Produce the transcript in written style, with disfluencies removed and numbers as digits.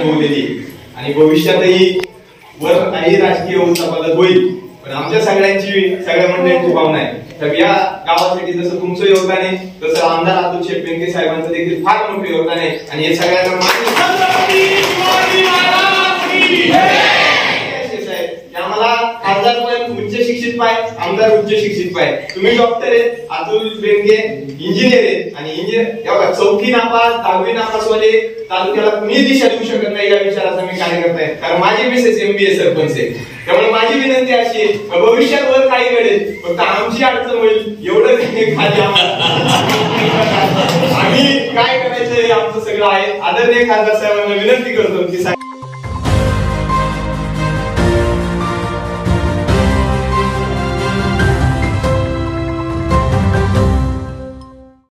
अनुभवलेली आणि भविष्यातही वर काही राजकीय उलथापालथ होईल, पण आमच्या सगळ्या मंडळींची भावना आहे तर या गावासाठी जसं तुमचं योगदान आहे तसं आमदार अतुल शेठ बेनके साहेबांचं देखील फार मोठं योगदान आहे आणि हे सगळ्यांना आम्हाला खासदार पण उच्च शिक्षित पाहिजे, आमदार उच्च शिक्षित पाहिजे. तुम्ही डॉक्टर आहेत, अतुल बेनके इंजिनियर आहेत आणि इंजिनियर चौथी नापास 10वी नापास वाले तालुक्याला कुणी दिशा देऊ शकत नाही या विचाराचा मी कार्यकर्ता आहे. कारण माझी मिसेस MBA सरपंच आहे. त्यामुळे माझी विनंती अशी आहे भविष्यात वर काही घडेल फक्त आमची अडचण होईल एवढं खाली आम्ही काय करायचं हे आमचं सगळं आहे. आदरणीय खासदार साहेबांना विनंती करतो की